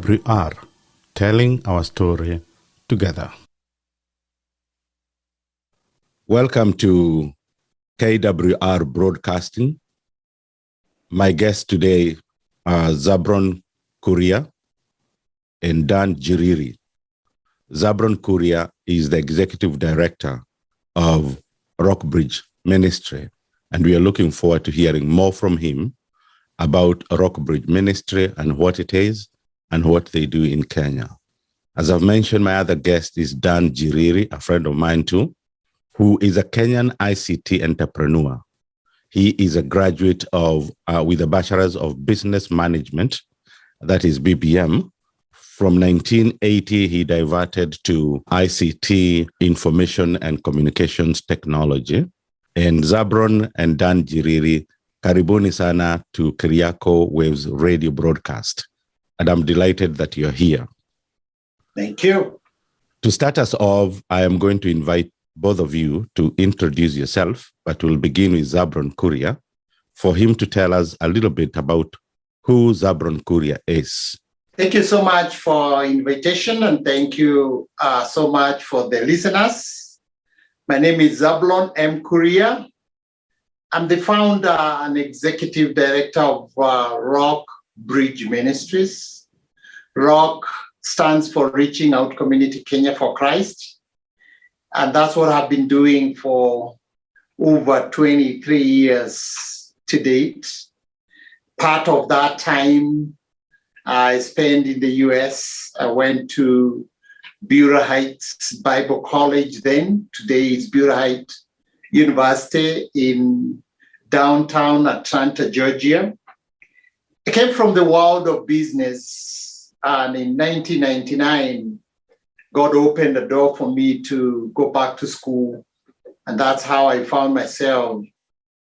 KWR, telling our story together. Welcome to KWR Broadcasting. My guests today are Zablon Kuria and Njiriri. Zablon Kuria is the Executive Director of Rockbridge Ministry, and we are looking forward to hearing more from him about Rockbridge Ministry and what it is and what they do in Kenya. As I've mentioned, my other guest is Njiriri, a friend of mine too, who is a Kenyan ICT entrepreneur. He is a graduate of with a Bachelor's of Business Management, that is BBM. From 1980, he diverted to ICT, Information and Communications Technology. And Zablon and Njiriri, karibuni sana to Kiriako Waves radio broadcast. And I'm delighted that you're here. Thank you. To start us off, I am going to invite both of you to introduce yourself, but we'll begin with Zablon Kuria for him to tell us a little bit about who Zablon Kuria is. Thank you so much for invitation, and thank you so much for the listeners. My name is Zablon M. Kuria. I'm the founder and executive director of Rockbridge Ministries. Rock stands for Reaching Out Community Kenya for Christ. And that's what I've been doing for over 23 years to date. Part of that time I spent in the US. I went to Bureau Heights Bible College then. Today it's Bureau Heights University in downtown Atlanta, Georgia. I came from the world of business, and in 1999, God opened the door for me to go back to school, and that's how I found myself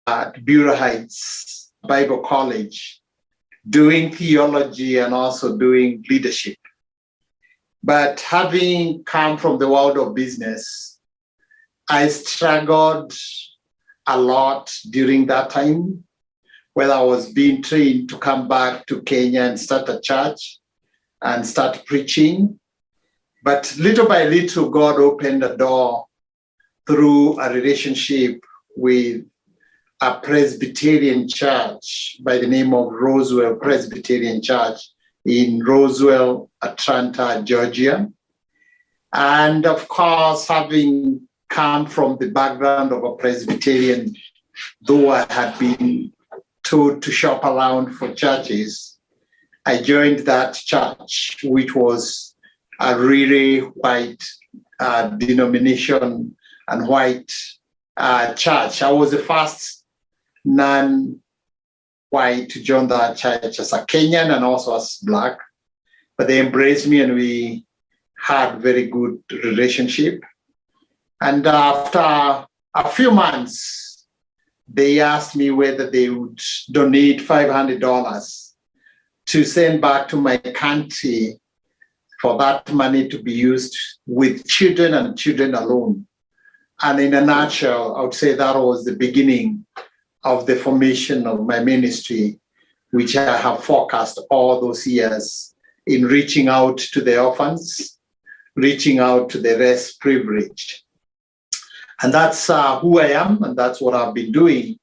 at Bureau Heights Bible College, doing theology and also doing leadership. But having come from the world of business, I struggled a lot during that time, where I was being trained to come back to Kenya and start a church and start preaching. But little by little, God opened the door through a relationship with a Presbyterian church by the name of Roswell Presbyterian Church in Roswell, Atlanta, Georgia. And of course, having come from the background of a Presbyterian, though I had been told to shop around for churches, I joined that church, which was a really white denomination and white church. I was the first non-white to join that church as a Kenyan and also as Black. But they embraced me and we had very good relationship. And after a few months, they asked me whether they would donate $500 to send back to my country for that money to be used with children and children alone. And in a nutshell, I would say that was the beginning of the formation of my ministry, which I have focused all those years in reaching out to the orphans, reaching out to the less privileged. And that's who I am, and that's what I've been doing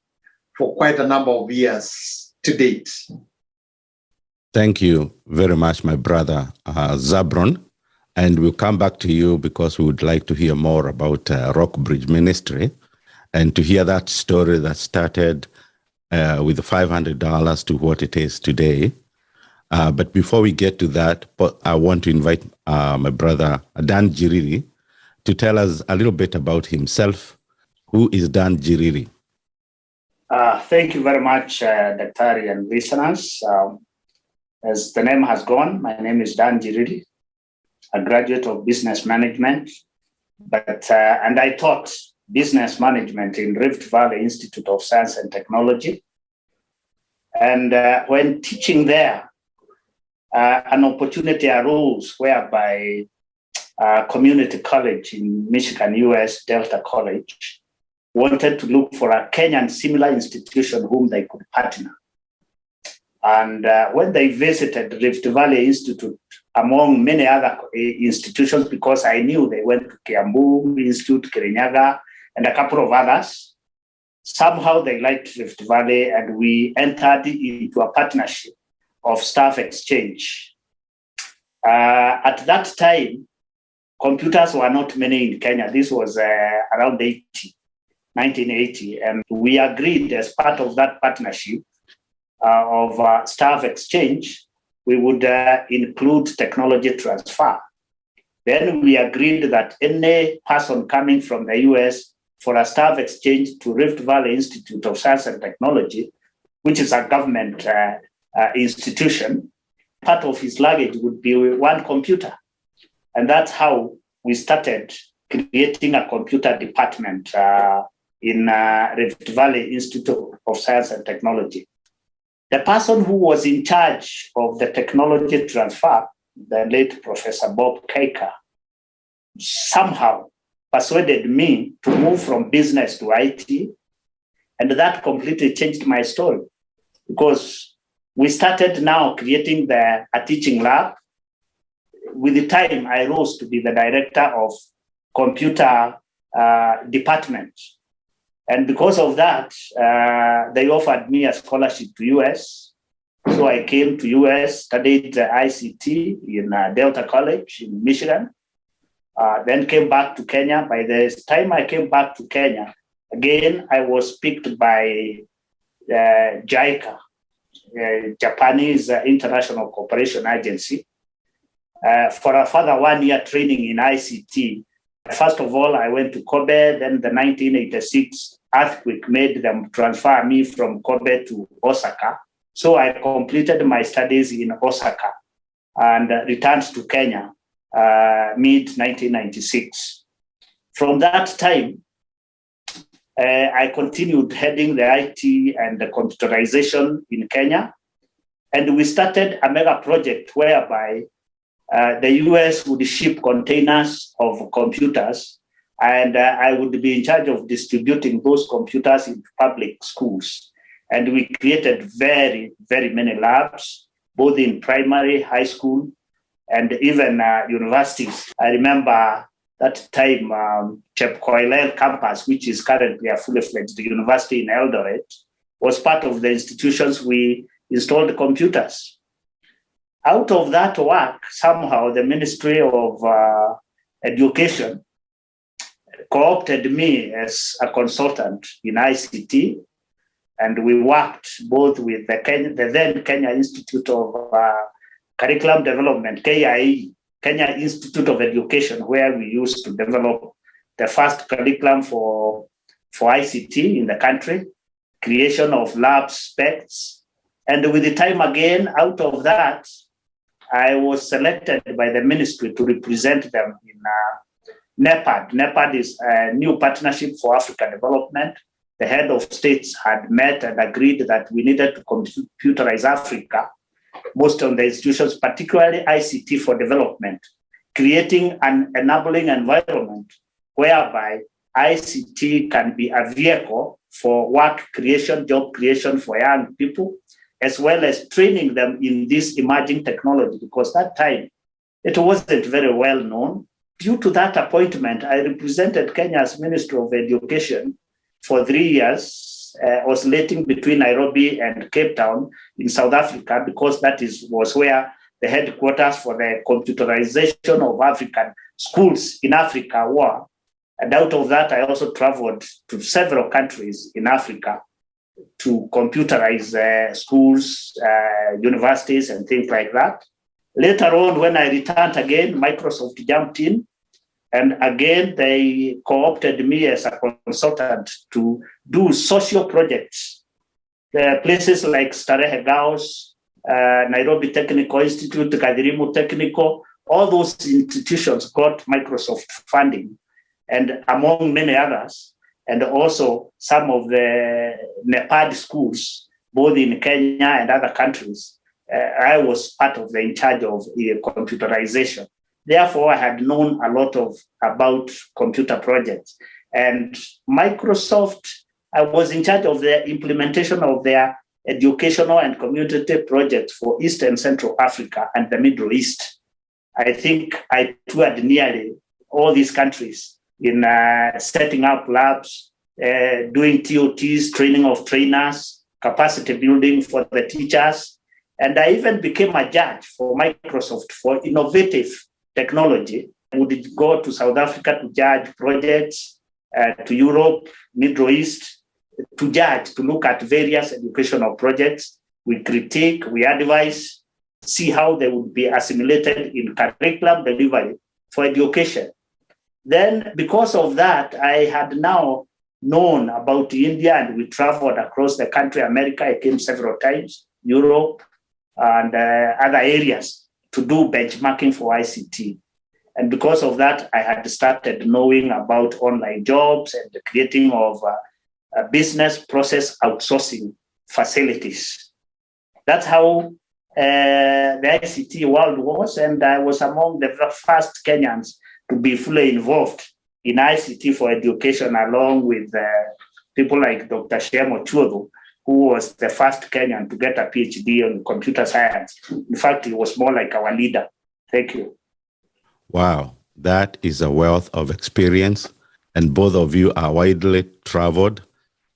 for quite a number of years to date. Thank you very much, my brother Zablon. And we'll come back to you because we would like to hear more about Rockbridge Ministry and to hear that story that started with the $500 to what it is today. But before we get to that, I want to invite my brother Njiriri to tell us a little bit about himself. Who is Njiriri? Thank you very much, Dr. and listeners. As the name has gone, my name is Njiriri, a graduate of business management, and I taught business management in Rift Valley Institute of Science and Technology. And when teaching there, an opportunity arose whereby community college in Michigan, US, Delta College, wanted to look for a Kenyan similar institution whom they could partner. And when they visited Rift Valley Institute, among many other institutions, because I knew they went to Kiambu Institute, Kirinyaga, and a couple of others, somehow they liked Rift Valley, and we entered into a partnership of staff exchange. At that time, computers were not many in Kenya. This was around 1980, and we agreed as part of that partnership of staff exchange, we would include technology transfer. Then we agreed that any person coming from the US for a staff exchange to Rift Valley Institute of Science and Technology, which is a government institution, part of his luggage would be one computer. And that's how we started creating a computer department in Rift Valley Institute of Science and Technology. The person who was in charge of the technology transfer, the late Professor Bob Kaker, somehow persuaded me to move from business to IT. And that completely changed my story, because we started now creating a teaching lab. With the time, I rose to be the director of computer department. And because of that, they offered me a scholarship to US. So I came to US, studied ICT in Delta College in Michigan, then came back to Kenya. By the time I came back to Kenya, again, I was picked by JICA, Japanese International Cooperation Agency, for a further 1 year training in ICT. First of all, I went to Kobe, then the 1986 earthquake made them transfer me from Kobe to Osaka. So I completed my studies in Osaka and returned to Kenya mid-1996. From that time, I continued heading the IT and the computerization in Kenya. And we started a mega project whereby the US would ship containers of computers, and I would be in charge of distributing those computers into public schools. And we created very, very many labs, both in primary, high school, and even universities. I remember that time, Chepkoilel campus, which is currently a fully fledged university in Eldoret, was part of the institutions we installed computers. Out of that work, somehow the Ministry of Education co-opted me as a consultant in ICT, and we worked both with the then Kenya Institute of Curriculum Development, KIE, Kenya Institute of Education, where we used to develop the first curriculum for ICT in the country, creation of lab specs. And with the time again, out of that, I was selected by the ministry to represent them in NEPAD. NEPAD is a new partnership for African development. The head of states had met and agreed that we needed to computerize Africa, most of the institutions, particularly ICT for development, creating an enabling environment whereby ICT can be a vehicle for work creation, job creation for young people, as well as training them in this emerging technology, because that time it wasn't very well known. Due to that appointment, I represented Kenya's Ministry of Education for 3 years, oscillating between Nairobi and Cape Town in South Africa, because that was where the headquarters for the computerization of African schools in Africa were. And out of that, I also traveled to several countries in Africa to computerize schools, universities, and things like that. Later on, when I returned again, Microsoft jumped in, and again, they co-opted me as a consultant to do social projects. Places like Starehe Girls, Nairobi Technical Institute, Kadirimu Technical, all those institutions got Microsoft funding, and among many others, and also some of the NEPAD schools, both in Kenya and other countries. I was part of in charge of computerization. Therefore, I had known a lot about computer projects. And Microsoft, I was in charge of the implementation of their educational and community projects for East and Central Africa and the Middle East. I think I toured nearly all these countries in setting up labs, doing TOTs, training of trainers, capacity building for the teachers. And I even became a judge for Microsoft for innovative technology. I would go to South Africa to judge projects, to Europe, Middle East, to judge, to look at various educational projects. We critique, we advise, see how they would be assimilated in curriculum delivery for education. Then, because of that, I had now known about India, and we traveled across the country, America. I came several times, Europe, and other areas to do benchmarking for ICT. And because of that, I had started knowing about online jobs and the creating of business process outsourcing facilities. That's how the ICT world was, and I was among the first Kenyans to be fully involved in ICT for education, along with people like Dr. Shemo Chuodo, who was the first Kenyan to get a PhD in computer science. In fact, he was more like our leader. Thank you. Wow, that is a wealth of experience. And both of you are widely traveled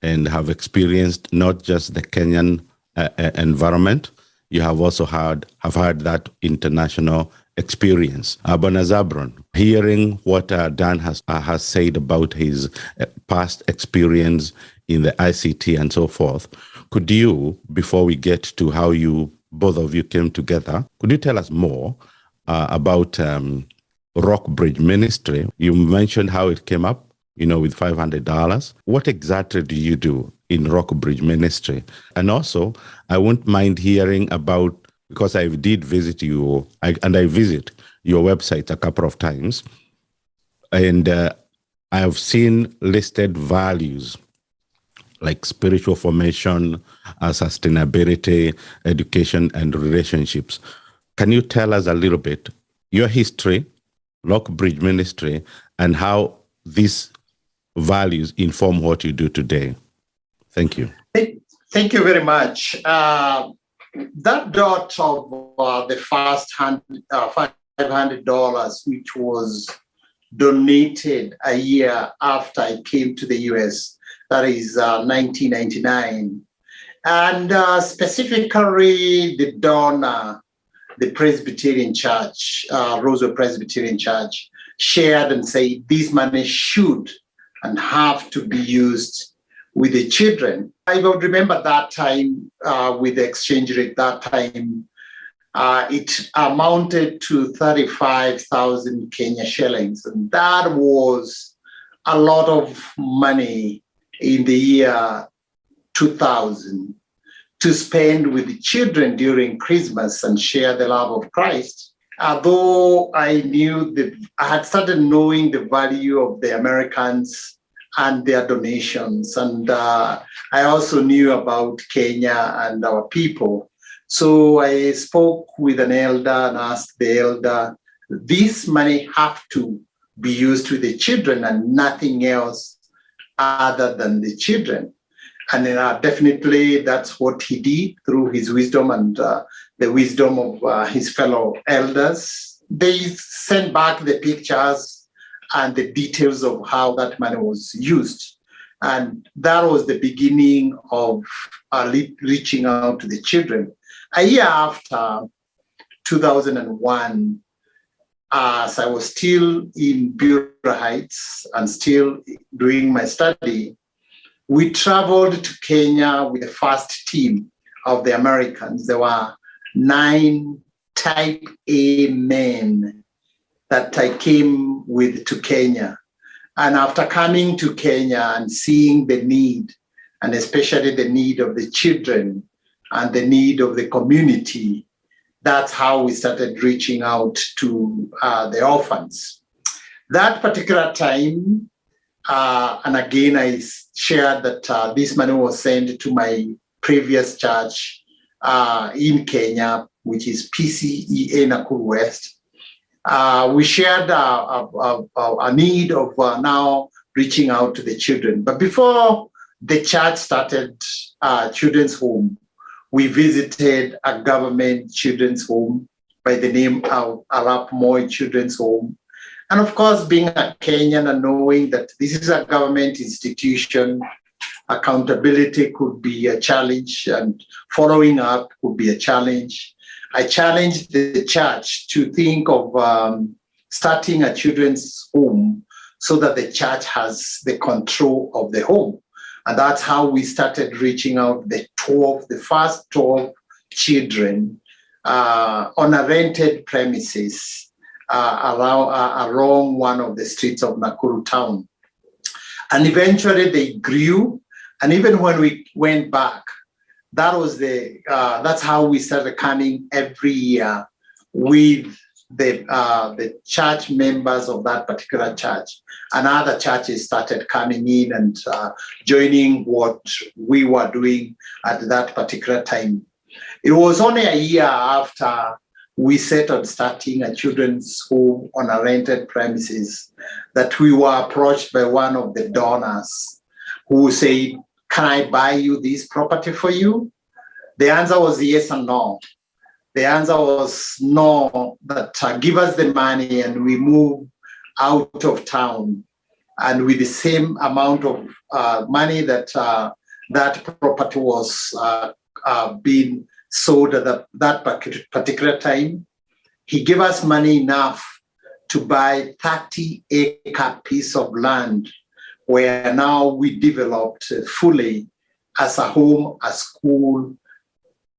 and have experienced not just the Kenyan environment. You have also had that international experience. Bwana Zablon, hearing what Dan has said about his past experience in the ICT and so forth, could you, before we get to how both of you came together, could you tell us more about Rockbridge Ministry? You mentioned how it came up, with $500. What exactly do you do in Rockbridge Ministry? And also, I wouldn't mind hearing about, because I did visit you, and I visit your website a couple of times, and I have seen listed values like spiritual formation, sustainability, education, and relationships. Can you tell us a little bit your history, Rockbridge Ministry, and how these values inform what you do today? Thank you. Thank you very much. That dot of the first $500, which was donated a year after I came to the US, that is 1999. And specifically the donor, the Presbyterian Church, Roswell Presbyterian Church, shared and said this money should and have to be used with the children. I would remember that time with the exchange rate, that time it amounted to 35,000 Kenya shillings. And that was a lot of money in the year 2000 to spend with the children during Christmas and share the love of Christ. Although I had started knowing the value of the Americans and their donations. And I also knew about Kenya and our people. So I spoke with an elder and asked the elder, this money have to be used with the children and nothing else other than the children. And definitely that's what he did through his wisdom and the wisdom of his fellow elders. They sent back the pictures and the details of how that money was used. And that was the beginning of reaching out to the children. A year after, 2001, as I was still in Bureau Heights and still doing my study, we traveled to Kenya with the first team of the Americans. There were 9 type A men that I came with to Kenya. And after coming to Kenya and seeing the need, and especially the need of the children and the need of the community, that's how we started reaching out to the orphans. That particular time, and again, I shared that this money was sent to my previous church in Kenya, which is PCEA Nakuru West. We shared a need of now reaching out to the children. But before the church started children's home, we visited a government children's home by the name of Arap Moi Children's Home. And of course, being a Kenyan and knowing that this is a government institution, accountability could be a challenge and following up could be a challenge. I challenged the church to think of starting a children's home so that the church has the control of the home. And that's how we started reaching out the first 12 children on a rented premises along one of the streets of Nakuru town. And eventually they grew. And even when we went back, that's how we started coming every year with the church members of that particular church. And other churches started coming in and joining what we were doing at that particular time. It was only a year after we set on starting a children's home on a rented premises that we were approached by one of the donors who said, "Can I buy you this property for you?" The answer was yes and no. The answer was no, that give us the money and we move out of town. And with the same amount of money that that property was being sold at that particular time, he gave us money enough to buy 30-acre piece of land where now we developed fully as a home, a school,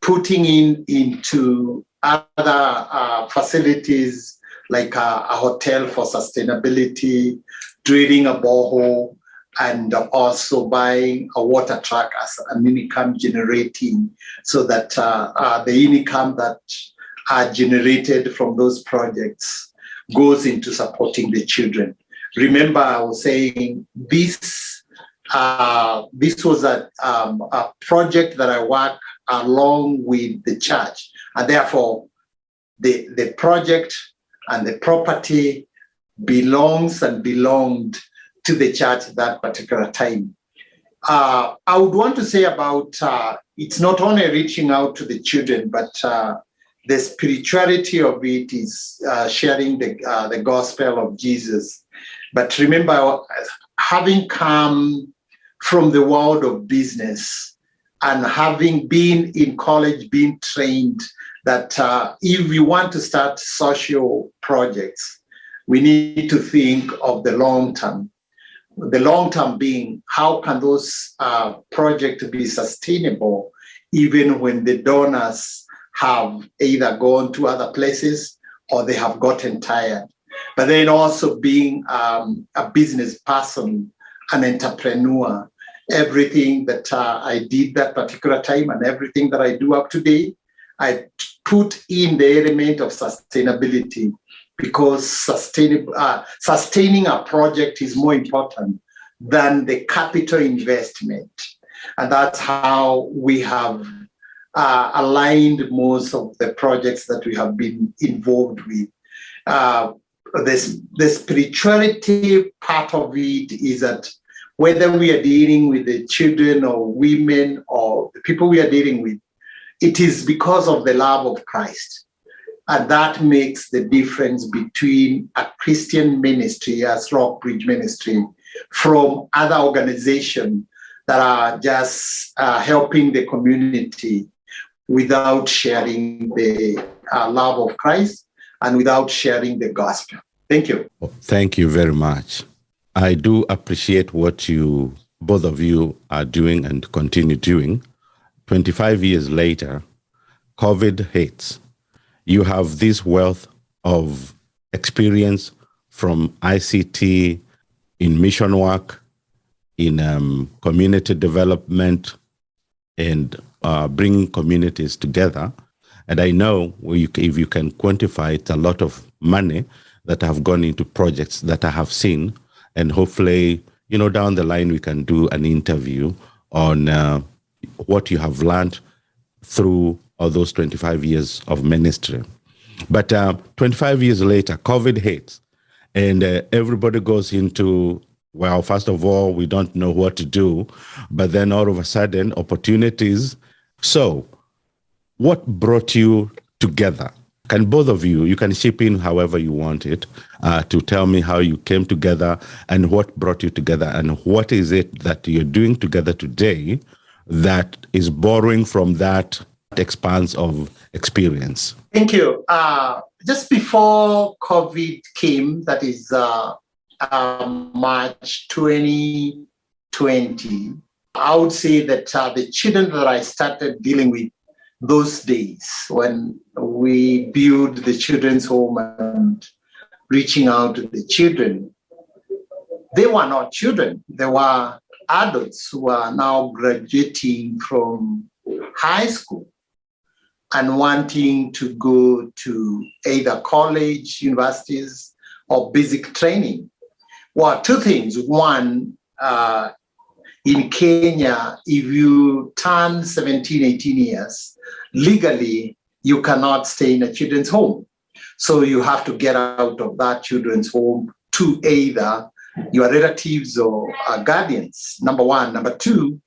putting into other facilities like a hotel for sustainability, drilling a borehole, and also buying a water truck as an income generating, so that the income that are generated from those projects goes into supporting the children. Remember, I was saying this was a project that I worked along with the church, and therefore the project and the property belonged to the church at that particular time. I would want to say about it's not only reaching out to the children, but the spirituality of it is sharing the gospel of Jesus. But remember, having come from the world of business and having been in college, being trained that if we want to start social projects, we need to think of the long term. The long term being, how can those projects be sustainable even when the donors have either gone to other places or they have gotten tired? But then also being a business person, an entrepreneur, everything that I did that particular time and everything that I do up to date, I put in the element of sustainability, because sustaining a project is more important than the capital investment. And that's how we have aligned most of the projects that we have been involved with. The spirituality part of it is that whether we are dealing with the children or women or the people we are dealing with, it is because of the love of Christ. And that makes the difference between a Christian ministry as Rock Bridge Ministry from other organizations that are just helping the community without sharing the love of Christ and without sharing the gospel. Thank you. Thank you very much. I do appreciate what both of you are doing and continue doing. 25 years later, COVID hits. You have this wealth of experience from ICT, in mission work, in community development, and bringing communities together. And I know if you can quantify it, a lot of money that have gone into projects that I have seen. And hopefully, down the line, we can do an interview on what you have learned through all those 25 years of ministry. But 25 years later, COVID hits, and everybody goes into, well, first of all, we don't know what to do, but then all of a sudden, opportunities. So what brought you together? Can both of you can chip in however you want it, to tell me how you came together and what brought you together, and what is it that you're doing together today that is borrowing from that expanse of experience? Thank you. Just before COVID came, that is March 2020, I would say that the children that I started dealing with those days when we built the children's home and reaching out to the children, they were not children. They were adults who are now graduating from high school and wanting to go to either college, universities, or basic training. Well, two things. One, in Kenya, if you turn 17, 18 years, legally, you cannot stay in a children's home. So you have to get out of that children's home to either your relatives or guardians, number one. Number two,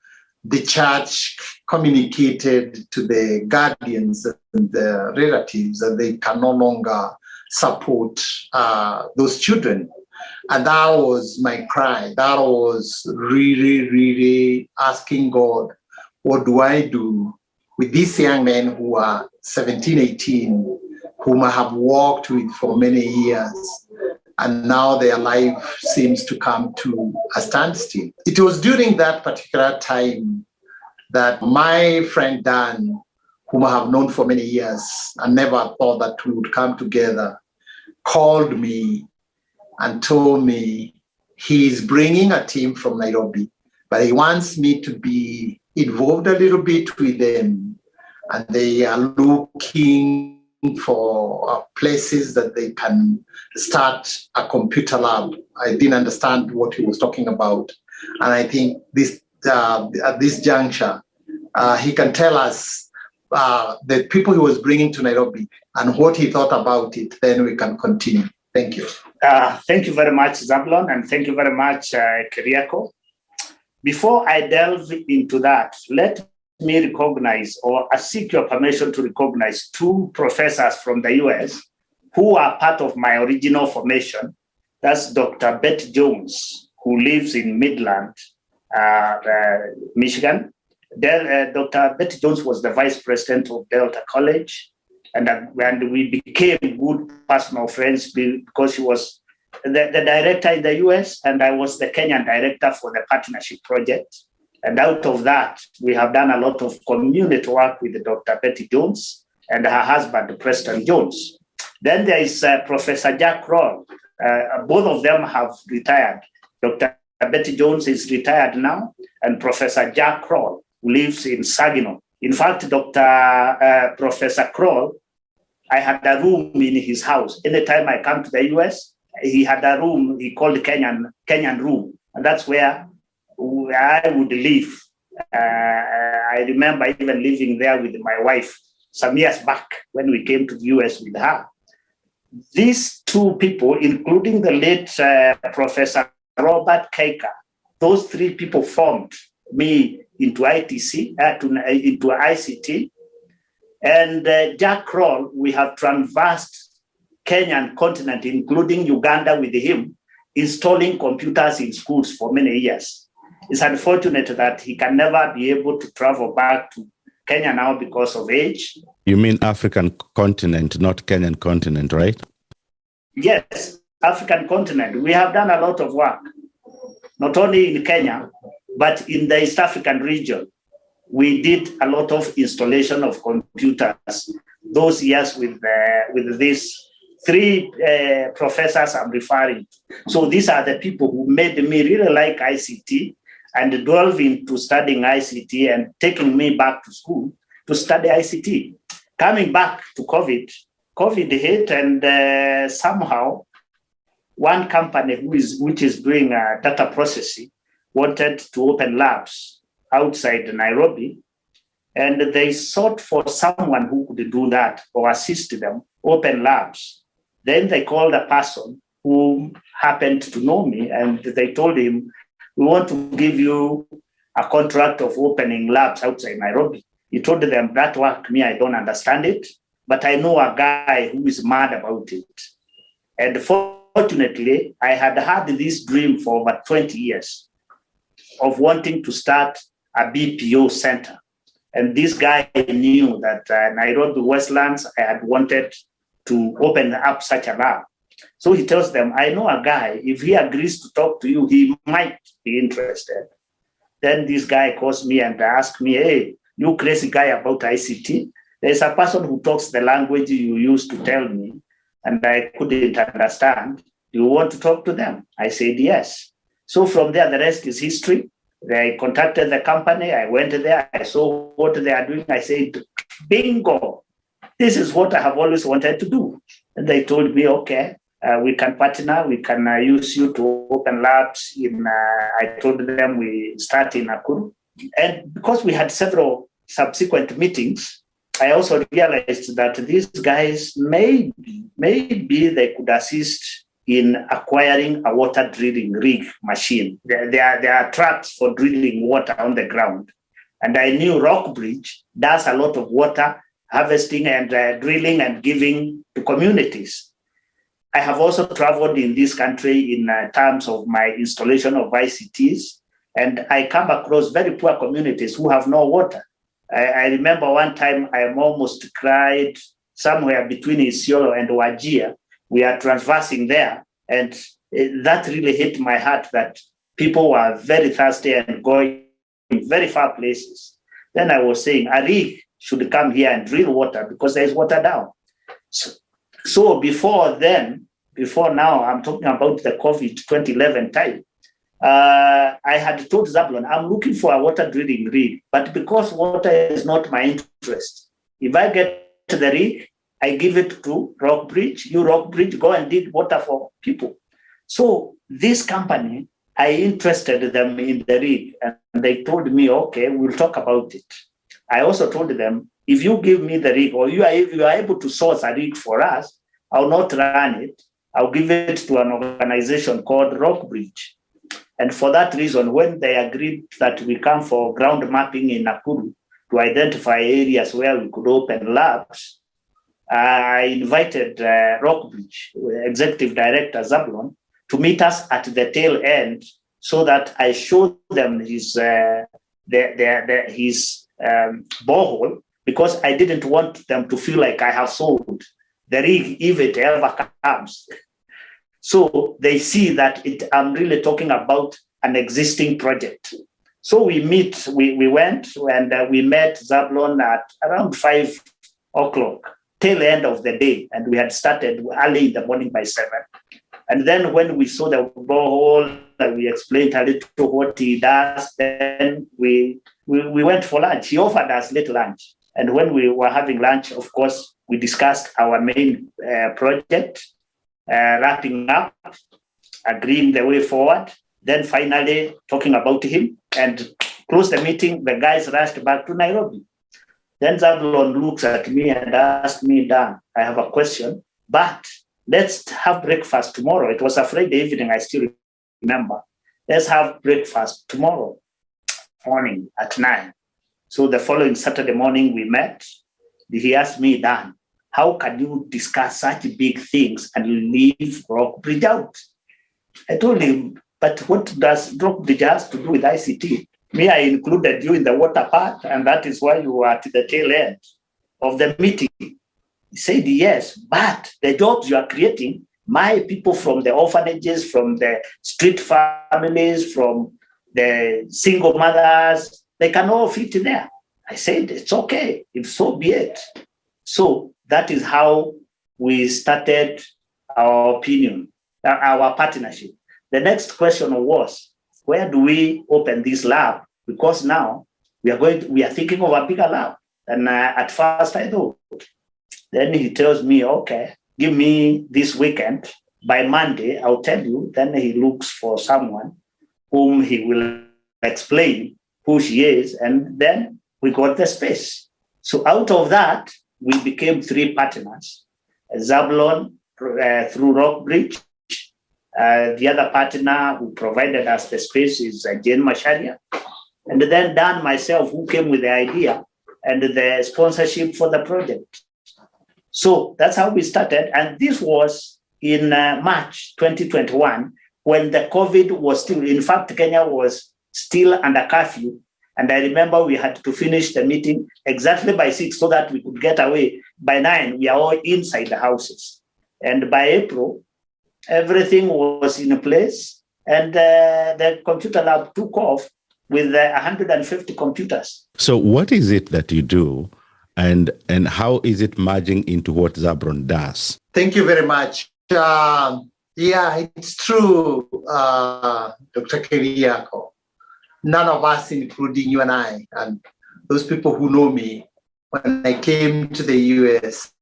the church communicated to the guardians and the relatives that they can no longer support those children. And that was my cry. That was really, really asking God, what do I do with these young men who are 17, 18, whom I have walked with for many years, and now their life seems to come to a standstill. It was during that particular time that my friend Dan, whom I have known for many years and never thought that we would come together, called me and told me he's bringing a team from Nairobi, but he wants me to be involved a little bit with them. And they are looking for places that they can start a computer lab. I didn't understand what he was talking about. And I think this at this juncture, he can tell us the people he was bringing to Nairobi and what he thought about it. Then we can continue. Thank you. Thank you very much, Zablon, and thank you very much, Kiriako. Before I delve into that, let me recognize, or I seek your permission to recognize, two professors from the US who are part of my original formation. That's Dr. Betty Jones, who lives in Midland, Michigan. Dr. Betty Jones was the vice president of Delta College, and we became good personal friends because she was the director in the US, and I was the Kenyan director for the partnership project. And out of that, we have done a lot of community work with Dr. Betty Jones and her husband, Preston Jones. Then there is Professor Jack Kroll. Both of them have retired. Dr. Betty Jones is retired now, and Professor Jack Kroll lives in Saginaw. In fact, Professor Kroll, I had a room in his house. Anytime I come to the US, he had a room he called Kenyan room. And that's where I would live. I remember even living there with my wife some years back when we came to the US with her. These two people, including the late Professor Robert Kaika, those three people formed me into ITC, into ICT. And Jack Kroll, we have traversed Kenyan continent, including Uganda with him, installing computers in schools for many years. It's unfortunate that he can never be able to travel back to Kenya now because of age. You mean African continent, not Kenyan continent, right? Yes, African continent. We have done a lot of work, not only in Kenya, but in the East African region. We did a lot of installation of computers those years with these three professors I'm referring to. So these are the people who made me really like ICT and delve into studying ICT and taking me back to school to study ICT. Coming back to COVID hit, and somehow one company which is doing data processing wanted to open labs outside Nairobi, and they sought for someone who could do that or assist them open labs. Then they called a person who happened to know me, and they told him, we want to give you a contract of opening labs outside Nairobi. He told them, that work, me, I don't understand it, but I know a guy who is mad about it. And fortunately, I had had this dream for over 20 years of wanting to start a BPO center. And this guy knew that Nairobi Westlands, I had wanted to open up such a lab. So he tells them, I know a guy, if he agrees to talk to you, he might be interested. Then this guy calls me and asks me, hey, you crazy guy about ICT, there's a person who talks the language you used to tell me, and I couldn't understand. Do you want to talk to them? I said, yes. So from there, the rest is history. I contacted the company. I went there. I saw what they are doing. I said, bingo, this is what I have always wanted to do. And they told me, okay, we can partner. We can use you to open labs. I told them we start in Nakuru. And because we had several subsequent meetings, I also realized that these guys maybe they could assist in acquiring a water drilling rig machine. There are trucks for drilling water on the ground. And I knew Rockbridge does a lot of water harvesting and drilling and giving to communities. I have also traveled in this country in terms of my installation of ICTs, and I come across very poor communities who have no water. I remember one time I almost cried somewhere between Isiolo and Wajir. We are traversing there, and that really hit my heart that people were very thirsty and going in very far places. Then I was saying, a rig should come here and drill water because there's water down. So before now, I'm talking about the COVID 2011 time, I had told Zablon, I'm looking for a water drilling rig, but because water is not my interest, if I get the rig, I give it to Rockbridge. You Rockbridge, go and dig water for people. So this company, I interested them in the rig, and they told me, okay, we'll talk about it. I also told them, if you give me the rig, or you are able to source a rig for us, I'll not run it. I'll give it to an organization called Rockbridge. And for that reason, when they agreed that we come for ground mapping in Nakuru to identify areas where we could open labs, I invited Rockbridge, Executive Director Zablon, to meet us at the tail end so that I showed them his borehole, because I didn't want them to feel like I have sold the rig if it ever comes. So they see that I'm really talking about an existing project. So we went and we met Zablon at around 5 o'clock, tail end of the day. And we had started early in the morning by 7. And then when we saw the borehole, we explained a little what he does, then we went for lunch. He offered us late lunch. And when we were having lunch, of course, we discussed our main project, wrapping up, agreeing the way forward, then finally talking about him, and close the meeting. The guys rushed back to Nairobi. Then Zablon looks at me and asks me, Dan, I have a question, but let's have breakfast tomorrow. It was a Friday evening, I still remember. Let's have breakfast tomorrow morning at 9. So the following Saturday morning we met. He asked me, Dan, how can you discuss such big things and leave Rockbridge out? I told him, but what does Rockbridge has to do with ICT? Me, I included you in the water part, and that is why you were at the tail end of the meeting. He said, yes, but the jobs you are creating, my people from the orphanages, from the street families, from the single mothers, they can all fit in there. I said, it's okay, if so be it. So that is how we started our partnership. The next question was, where do we open this lab? Because now we are thinking of a bigger lab. And at first I thought. Then he tells me, okay, give me this weekend. By Monday, I'll tell you. Then he looks for someone whom he will explain who she is. And then we got the space. So out of that, we became 3 partners. Zablon through Rockbridge. The other partner who provided us the space is Jane Masharia. And then Dan, myself, who came with the idea and the sponsorship for the project. So that's how we started. And this was in March 2021, when the COVID was still, in fact, Kenya was still under curfew. And I remember we had to finish the meeting exactly by 6 so that we could get away. By 9, we are all inside the houses. And by April, everything was in place. And the computer lab took off with 150 computers. So what is it that you do, and how is it merging into what Zablon does? Thank you very much. Yeah, it's true, Dr. Keriako. None of us, including you and I, and those people who know me, when I came to the US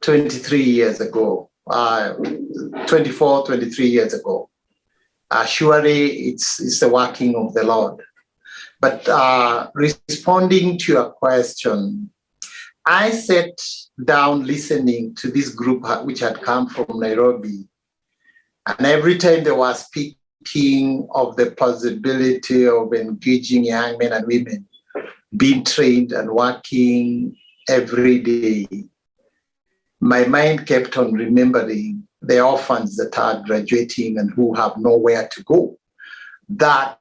23 years ago, 23 years ago, surely it's the working of the Lord. But responding to your question, I sat down listening to this group which had come from Nairobi. And every time they were speaking of the possibility of engaging young men and women, being trained and working every day, my mind kept on remembering the orphans that are graduating and who have nowhere to go. That,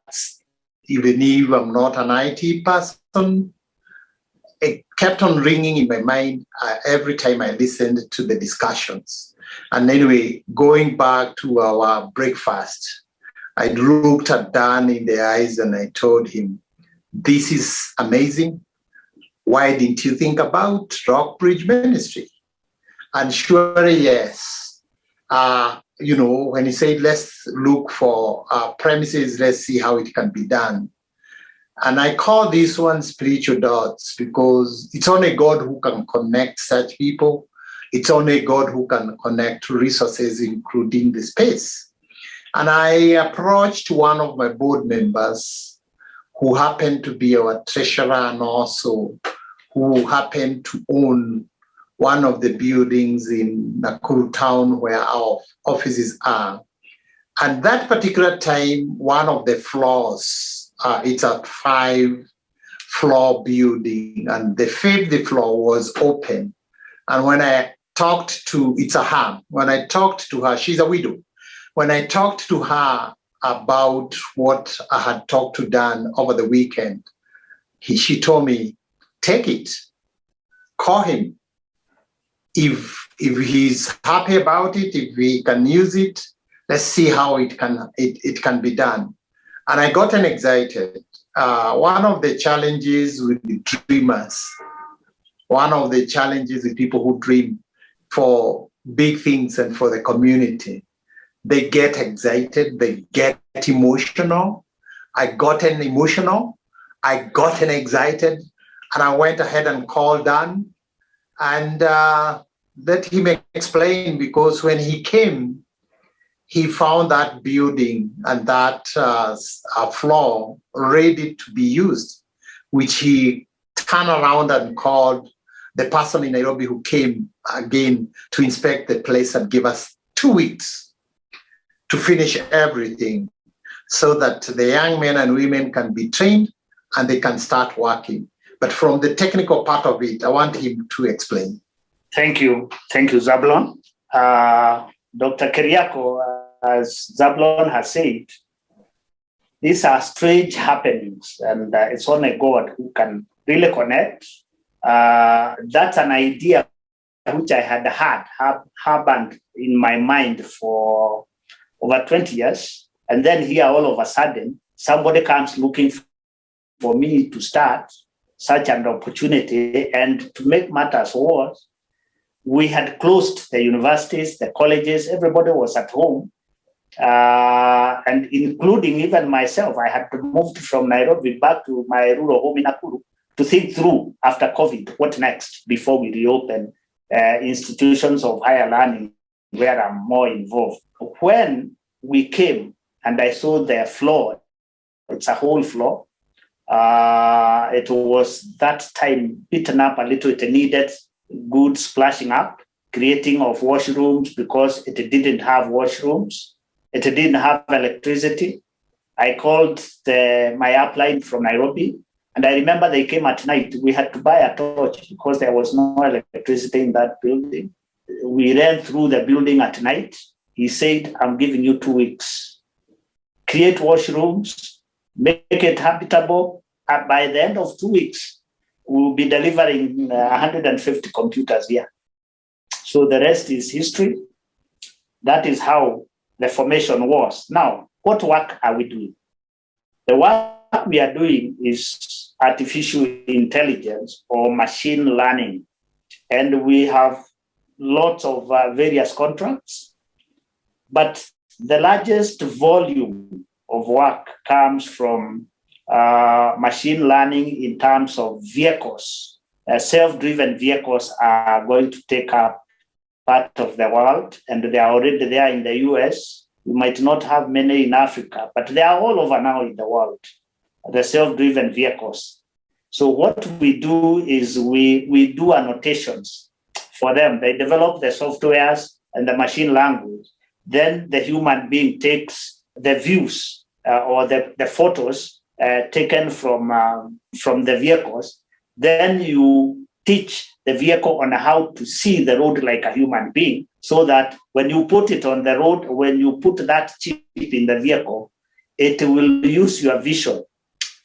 even if I'm not an IT person, it kept on ringing in my mind every time I listened to the discussions. And anyway, going back to our breakfast, I looked at Dan in the eyes and I told him, this is amazing. Why didn't you think about Rockbridge Ministry? And surely, yes. When he said, let's look for premises, let's see how it can be done. And I call this one spiritual dots because it's only God who can connect such people. It's only God who can connect resources, including the space. And I approached one of my board members who happened to be our treasurer and also who happened to own one of the buildings in Nakuru town where our offices are. And that particular time, one of the floors, it's a 5-floor building, and the 5th floor was open. And when I talked to, it's a her, when I talked to her, she's a widow. When I talked to her about what I had talked to Dan over the weekend, she told me, take it, call him. If he's happy about it, if we can use it, let's see how it can be done. And I got excited. One of the challenges with the dreamers, one of the challenges with people who dream for big things and for the community, they get excited, they get emotional. I got emotional, I got excited, and I went ahead and called Dan and let him explain, because when he came, he found that building and that floor ready to be used, which he turned around and called the person in Nairobi who came again to inspect the place and give us 2 weeks to finish everything so that the young men and women can be trained and they can start working. But from the technical part of it, I want him to explain. Thank you, Zablon. Dr. Keriako, as Zablon has said, these are strange happenings, and it's only God who can really connect. That's an idea which I had harbored in my mind for over 20 years. And then here, all of a sudden, somebody comes looking for me to start such an opportunity. And to make matters worse, we had closed the universities, the colleges, everybody was at home. And including even myself, I had to move from Nairobi back to my rural home in Nakuru to think through after COVID, what next before we reopen institutions of higher learning where I'm more involved. When we came and I saw the floor, it's a whole floor. It was that time beaten up a little. It needed good splashing up, creating of washrooms because it didn't have washrooms. It didn't have electricity. I called my upline from Nairobi And I remember they came at night. We had to buy a torch because there was no electricity in that building. We ran through the building at night. He said, I'm giving you 2 weeks. Create washrooms, make it habitable. And by the end of 2 weeks, we'll be delivering 150 computers here. So the rest is history. That is how the formation was. Now, what work are we doing? The work we are doing is artificial intelligence or machine learning. And we have lots of various contracts. But the largest volume of work comes from machine learning in terms of vehicles. Self-driven vehicles are going to take up part of the world, and they are already there in the US. We might not have many in Africa, but they are all over now in the world, the self-driven vehicles. So what we do is we do annotations for them. They develop the softwares and the machine language. Then the human being takes the views or the photos taken from the vehicles. Then you teach the vehicle on how to see the road like a human being, so that when you put it on the road, when you put that chip in the vehicle, it will use your vision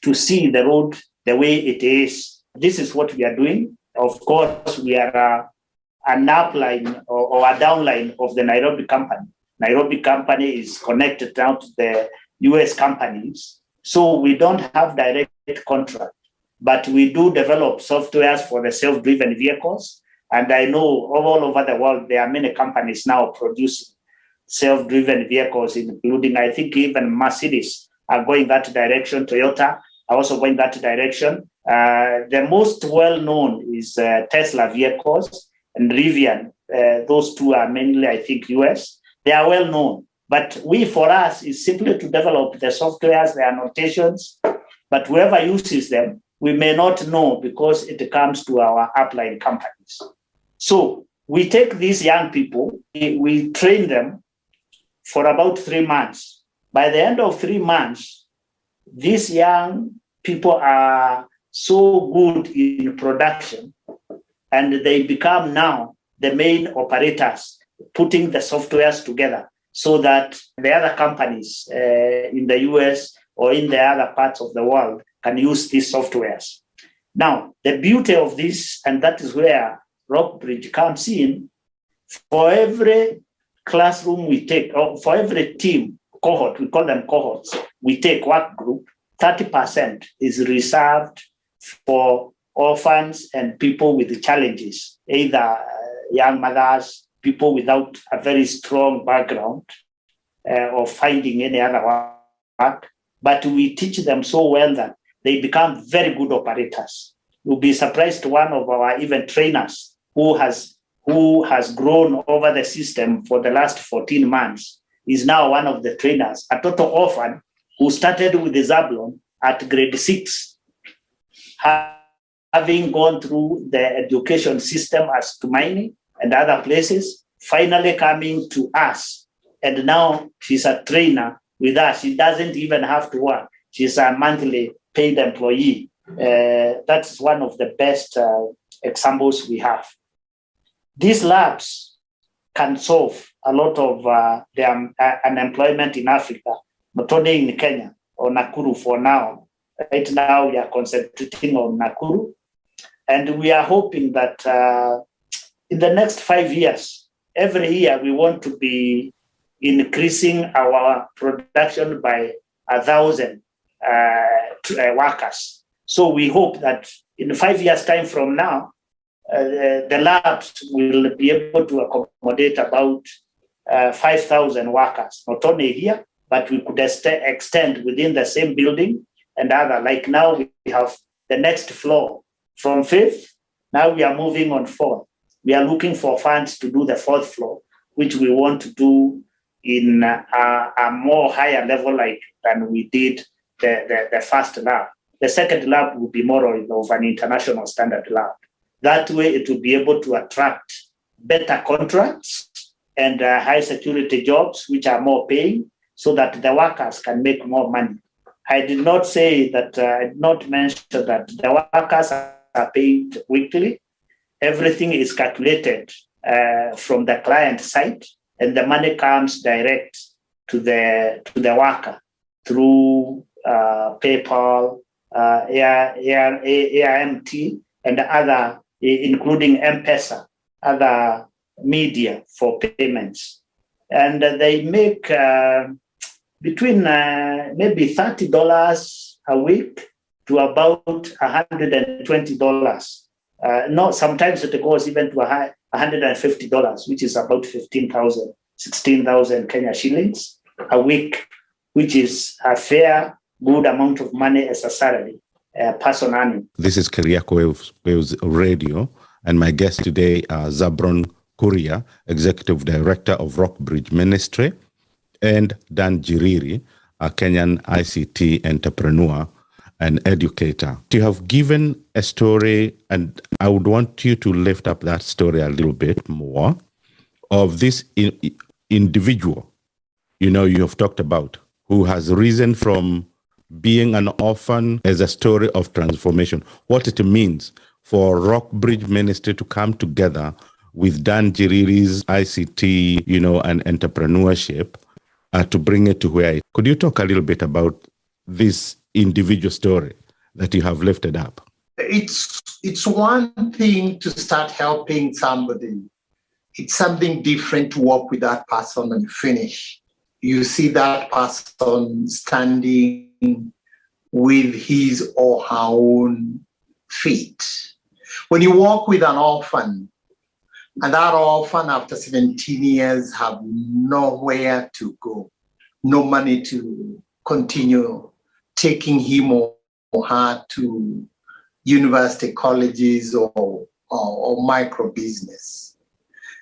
to see the road the way it is. This is what we are doing. Of course, we are an upline or a downline of the Nairobi company. Nairobi company is connected now to the US companies. So we don't have direct contract, but we do develop softwares for the self-driven vehicles. And I know all over the world, there are many companies now producing self-driven vehicles, including, I think, even Mercedes are going that direction. Toyota are also going that direction. The most well-known is Tesla vehicles and Rivian. Those two are mainly, I think, US. They are well-known. But for us, is simply to develop the softwares, the annotations, but whoever uses them, we may not know because it comes to our upline companies. So we take these young people, we train them for about 3 months. By the end of 3 months, these young people are so good in production, and they become now the main operators, putting the softwares together so that the other companies in the US or in the other parts of the world can use these softwares. Now, the beauty of this, and that is where Rockbridge comes in, for every classroom we take, or for every team, cohort, we call them cohorts, we take work group, 30% is reserved for orphans and people with challenges, either young mothers, people without a very strong background of finding any other work. But we teach them so well that they become very good operators. You'll be surprised, one of our even trainers who has grown over the system for the last 14 months is now one of the trainers, a total orphan who started with the Zablon at grade 6, having gone through the education system as Tumaini and other places, finally coming to us. And now she's a trainer with us. She doesn't even have to work. She's a monthly paid employee. That's one of the best examples we have. These labs can solve a lot of the unemployment in Africa, not only in Kenya or Nakuru for now. Right now, we are concentrating on Nakuru. And we are hoping that in the next 5 years, every year, we want to be increasing our production by 1,000 workers. So we hope that in 5 years' time from now, the labs will be able to accommodate about 5,000 workers, not only here, but we could extend within the same building and other. Like now, we have the next floor from 5th. Now we are moving on 4th. We are looking for funds to do the 4th floor, which we want to do in a more higher level than we did the first lab. The second lab will be more of an international standard lab. That way, it will be able to attract better contracts and high security jobs, which are more paying, so that the workers can make more money. I did not say that, I did not mention that the workers are paid weekly. Everything is calculated from the client side, and the money comes direct to the worker through PayPal, ARMT, and other, including M-Pesa, other media for payments. And they make between maybe $30 a week to about $120. No, sometimes it goes even to $150, which is about 15,000, 16,000 Kenya shillings a week, which is a fair, good amount of money as a salary person earning. This is Keriako Waves Radio, and my guest today, Zablon Kuria, Executive Director of Rockbridge Ministry, and Dan Njiriri, a Kenyan ICT entrepreneur and educator. You have given a story, and I would want you to lift up that story a little bit more, of this individual, you have talked about, who has risen from being an orphan as a story of transformation. What it means for Rockbridge Ministry to come together with Dan Njiriri's ICT, and entrepreneurship to bring it to where it. Could you talk a little bit about this individual story that you have lifted up? It's one thing to start helping somebody. It's something different to work with that person and finish. You see that person standing with his or her own feet. When you work with an orphan, and that orphan after 17 years have nowhere to go, no money to continue taking him or her to university, colleges, or micro business.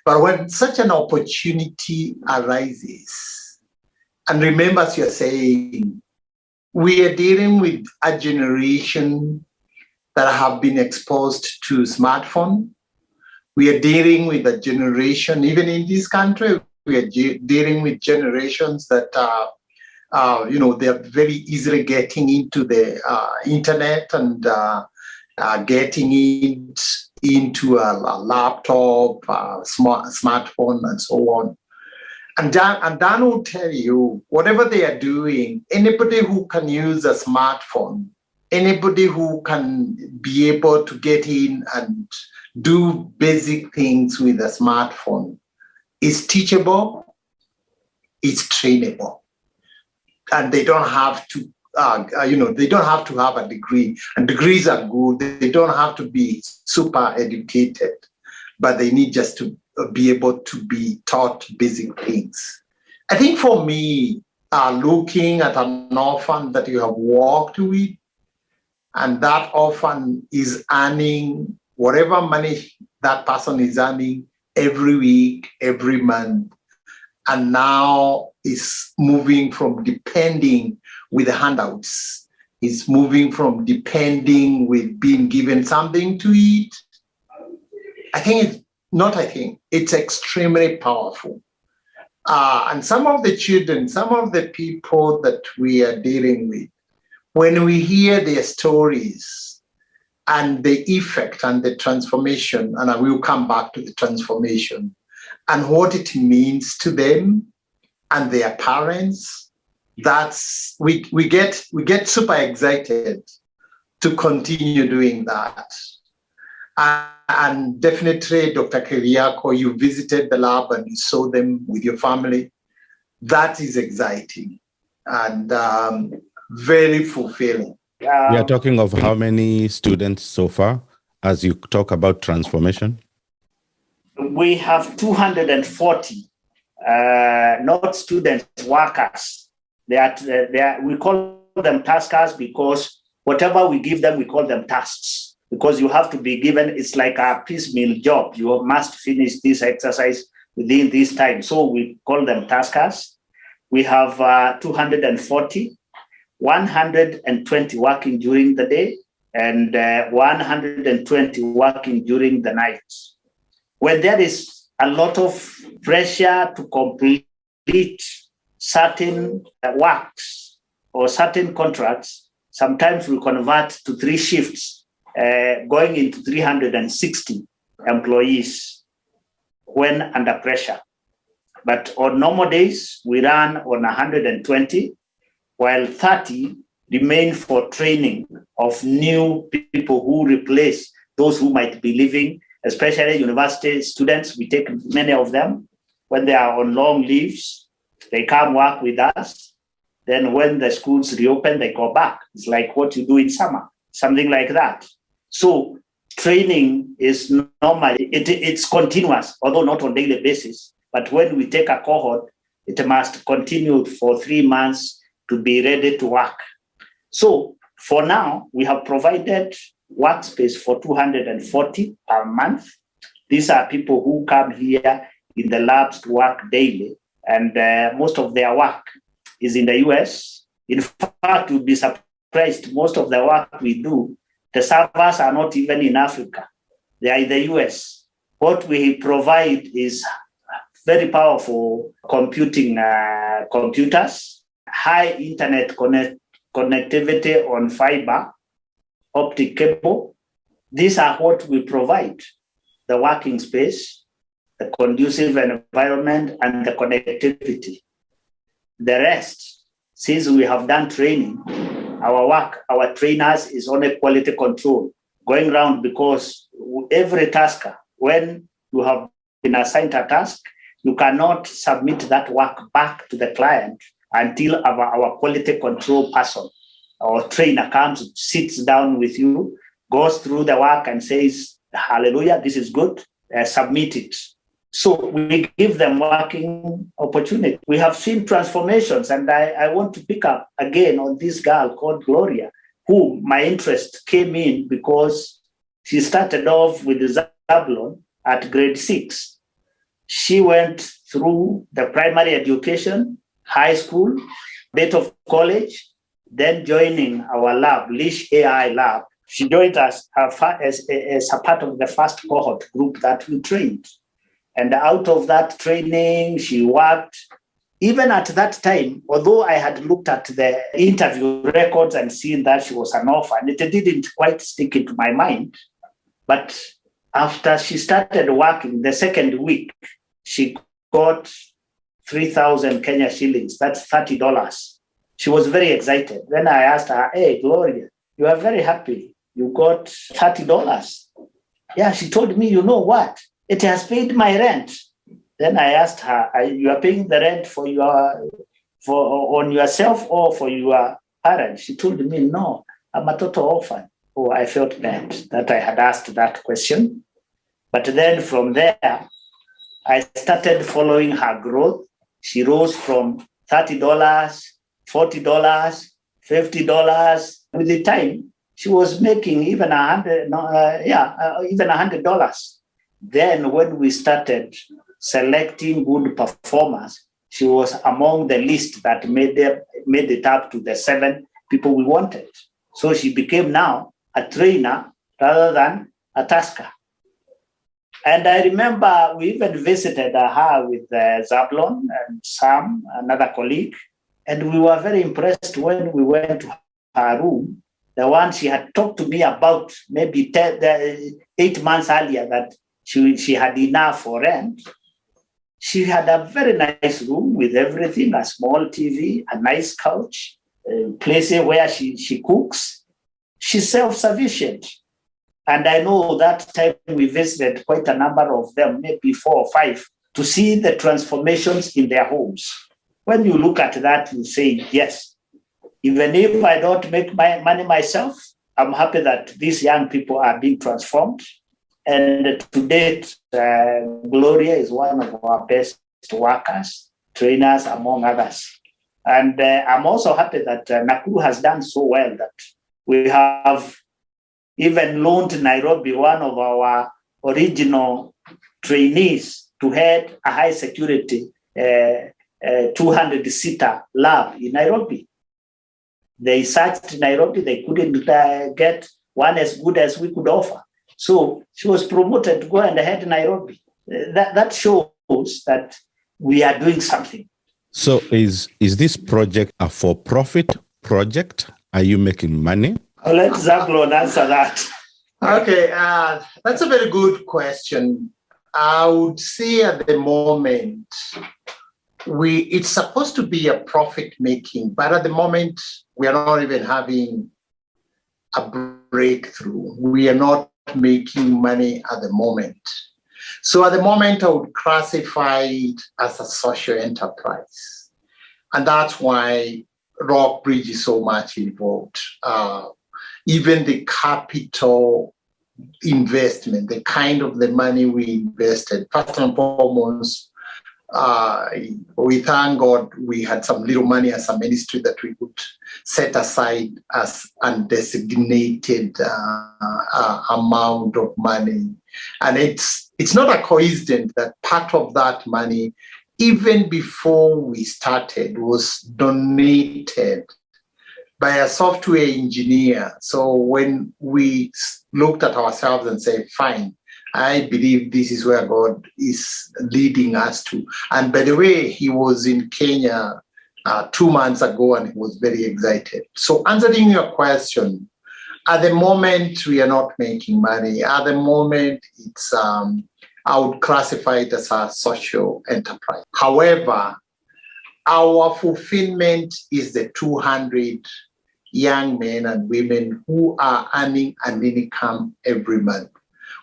But when such an opportunity arises, and remember, as you're saying, we are dealing with a generation that have been exposed to smartphone. We are dealing with a generation, even in this country, we are dealing with generations that they're very easily getting into the internet and getting it into a laptop, smartphone, and so on. And Dan will tell you, whatever they are doing, anybody who can use a smartphone, anybody who can be able to get in and do basic things with a smartphone is teachable, is trainable. And they don't have to, they don't have to have a degree. And degrees are good. They don't have to be super educated, but they need just to be able to be taught basic things. I think for me, looking at an orphan that you have worked with, and that orphan is earning whatever money that person is earning every week, every month, and now is moving from depending with the handouts, is moving from depending with being given something to eat. It's extremely powerful. And some of the children, some of the people that we are dealing with, when we hear their stories and the effect and the transformation, and I will come back to the transformation, and what it means to them and their parents, that's we get super excited to continue doing that. And definitely, Dr. Keriako, you visited the lab and you saw them with your family. That is exciting and very fulfilling. We are talking of how many students so far as you talk about transformation? We have 240, not students, workers. We call them taskers because whatever we give them, we call them tasks. Because you have to be given, it's like a piecemeal job. You must finish this exercise within this time. So we call them taskers. We have 240, 120 working during the day, and 120 working during the night. When there is a lot of pressure to complete certain works, or certain contracts, sometimes we convert to 3 shifts, going into 360 employees when under pressure. But on normal days, we run on 120, while 30 remain for training of new people who replace those who might be leaving, especially university students. We take many of them when they are on long leaves. They come work with us. Then when the schools reopen, they go back. It's like what you do in summer, something like that. So training is normally, it's continuous, although not on a daily basis. But when we take a cohort, it must continue for 3 months to be ready to work. So for now, we have provided workspace for 240 per month. These are people who come here in the labs to work daily, and most of their work is in the US. In fact, you'll be surprised, most of the work we do, the servers are not even in Africa. They are in the US. What we provide is very powerful computing computers, high internet connectivity on fiber, optic cable. These are what we provide: the working space, the conducive environment, and the connectivity. The rest, since we have done training, our trainers is on a quality control going around, because every tasker, when you have been assigned a task, you cannot submit that work back to the client until our quality control person or trainer comes, sits down with you, goes through the work and says, hallelujah, this is good, submit it. So we give them working opportunity. We have seen transformations, and I want to pick up again on this girl called Gloria, who my interest came in because she started off with Zablon at grade 6. She went through the primary education, high school, bit of college, then joining our lab, L.I.S.H AI lab. She joined us as a part of the first cohort group that we trained. And out of that training, she worked. Even at that time, although I had looked at the interview records and seen that she was an orphan, it didn't quite stick into my mind. But after she started working, the second week, she got 3,000 Kenya shillings. That's $30. She was very excited. Then I asked her, hey, Gloria, you are very happy. You got $30. Yeah, she told me, you know what? It has paid my rent. Then I asked her, you are paying the rent on yourself or for your parents? She told me, no, I'm a total orphan. Oh, I felt bad that I had asked that question. But then from there, I started following her growth. She rose from $30, $40, $50. With the time, she was making even $100. Then when we started selecting good performers, she was among the list that made it up to the 7 people we wanted. So she became now a trainer rather than a tasker. And I remember we even visited her with Zablon and Sam, another colleague, and we were very impressed when we went to her room, the one she had talked to me about maybe 8 months earlier, that she had enough for rent. She had a very nice room with everything, a small TV, a nice couch, a place where she cooks. She's self-sufficient. And I know that time we visited quite a number of them, maybe 4 or 5, to see the transformations in their homes. When you look at that, you say, yes, even if I don't make my money myself, I'm happy that these young people are being transformed. And to date, Gloria is one of our best workers, trainers, among others. And I'm also happy that Nakuru has done so well that we have even loaned Nairobi, one of our original trainees, to head a high security 200-seater lab in Nairobi. They searched Nairobi, they couldn't get one as good as we could offer. So she was promoted to go and head Nairobi. That shows that we are doing something. So is this project a for-profit project? Are you making money? I'll let Zablon answer that. Okay, that's a very good question. I would say at the moment, it's supposed to be a profit making, but at the moment, we are not even having a breakthrough. We are not making money at the moment. So at the moment, I would classify it as a social enterprise. And that's why Rockbridge is so much involved. Even the capital investment, the kind of the money we invested, first and foremost, we thank God we had some little money as a ministry that we could set aside as undesignated amount of money. And it's not a coincidence that part of that money, even before we started, was donated by a software engineer. So when we looked at ourselves and said, fine, I believe this is where God is leading us to. And by the way, he was in Kenya 2 months ago and he was very excited. So answering your question, at the moment, we are not making money. At the moment, it's I would classify it as a social enterprise. However, our fulfillment is the 200 young men and women who are earning an income every month,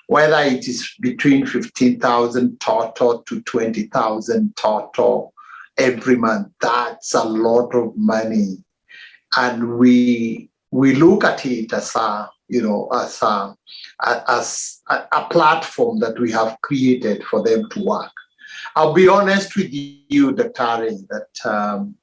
whether it is between 15,000 total to 20,000 total every month. That's a lot of money. And we look at it as a platform that we have created for them to work. I'll be honest with you, Dr. that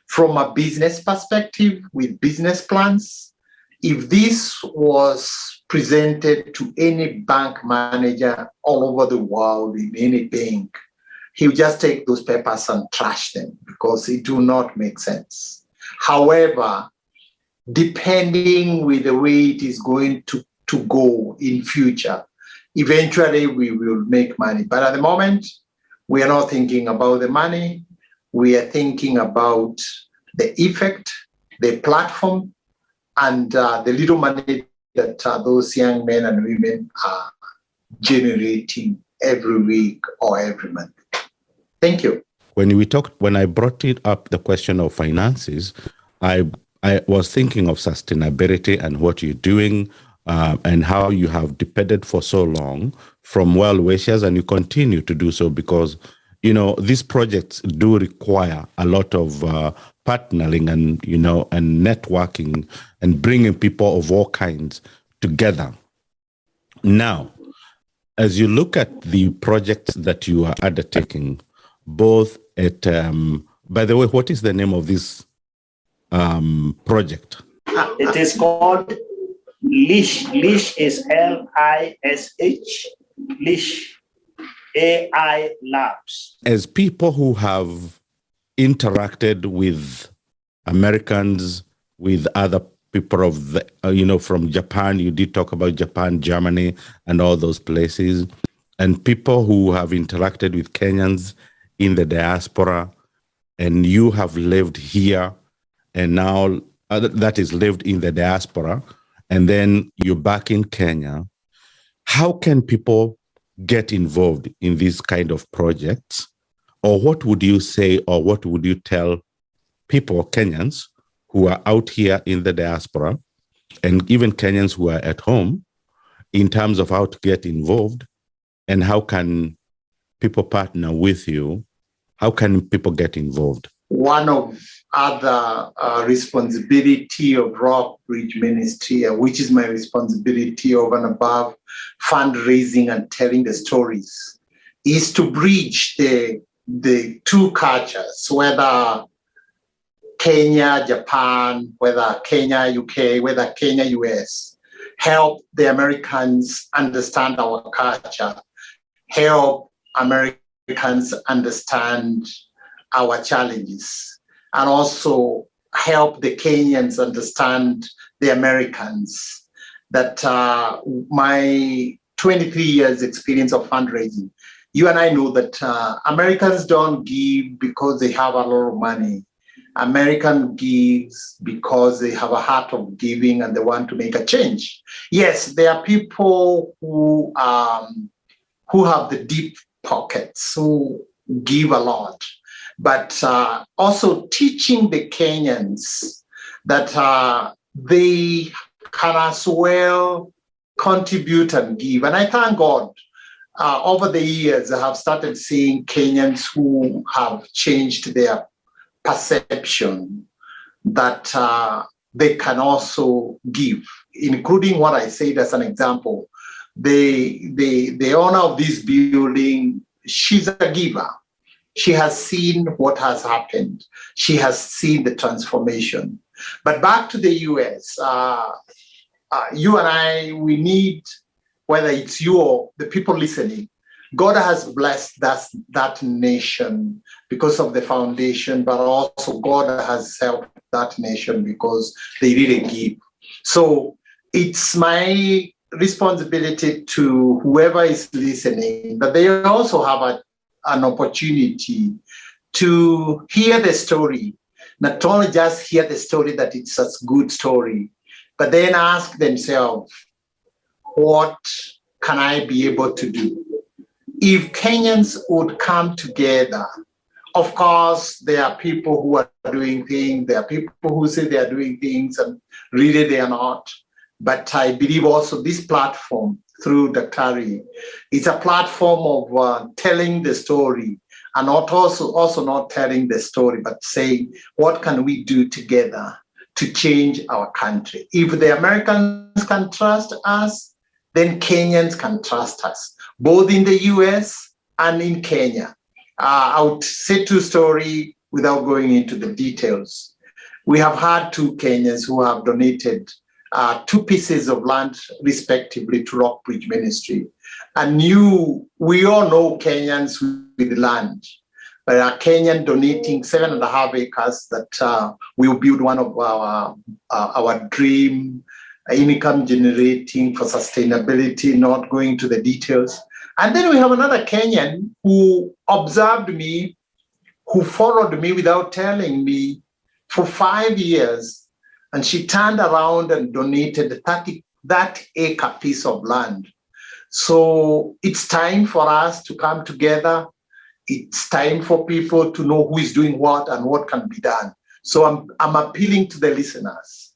from a business perspective, with business plans, if this was presented to any bank manager all over the world in any bank, he would just take those papers and trash them because it do not make sense. However, depending with the way it is going to go in future, eventually we will make money. But at the moment, we are not thinking about the money. We are thinking about the effect, the platform, and the little money that those young men and women are generating every week or every month. Thank you. When I brought it up, the question of finances, I was thinking of sustainability and what you're doing and how you have depended for so long from well-wishers, and you continue to do so because, you know, these projects do require a lot of partnering and, you know, and networking and bringing people of all kinds together. Now, as you look at the projects that you are undertaking, both at, by the way, what is the name of this project? It is called L.I.S.H. L.I.S.H is L.I.S.H. L.I.S.H. AI Labs. As people who have interacted with Americans, with other people of the, you know, from Japan, you did talk about Japan, Germany, and all those places, and people who have interacted with Kenyans in the diaspora, and you have lived here, and now that is lived in the diaspora, and then you're back in Kenya. How can people get involved in these kind of projects? Or what would you say, or what would you tell people, Kenyans, who are out here in the diaspora, and even Kenyans who are at home, in terms of how to get involved, and how can people partner with you? How can people get involved? One of other responsibility of Rockbridge Ministry, which is my responsibility over and above fundraising and telling the stories, is to bridge the two cultures, whether Kenya, Japan, whether Kenya, UK, whether Kenya, US, help the Americans understand our culture, help Americans understand our challenges, and also help the Kenyans understand the Americans. That my 23 years experience of fundraising, you and I know that Americans don't give because they have a lot of money. American gives because they have a heart of giving and they want to make a change. Yes, there are people who have the deep pockets, who give a lot, but also teaching the Kenyans that they can as well contribute and give. And I thank God. Over the years, I have started seeing Kenyans who have changed their perception that they can also give, including what I said as an example. The owner of this building, she's a giver. She has seen what has happened. She has seen the transformation. But back to the US, you and I, we need, whether it's you or the people listening, God has blessed that nation because of the foundation, but also God has helped that nation because they really give. So it's my responsibility to whoever is listening that they also have an opportunity to hear the story, not only just hear the story that it's a good story, but then ask themselves, what can I be able to do? If Kenyans would come together, of course, there are people who are doing things, there are people who say they are doing things and really they are not. But I believe also this platform through Daktari is a platform of telling the story, and not also not telling the story, but saying, what can we do together to change our country? If the Americans can trust us, then Kenyans can trust us, both in the US and in Kenya. I would say two stories without going into the details. We have had two Kenyans who have donated 2 pieces of land, respectively, to Rockbridge Ministry. And we all know Kenyans with land, but a Kenyan donating 7.5 acres that will build one of our dream income generating for sustainability, not going to the details. And then we have another Kenyan who observed me, who followed me without telling me for 5 years. And she turned around and donated that acre piece of land. So it's time for us to come together. It's time for people to know who is doing what and what can be done. So I'm appealing to the listeners,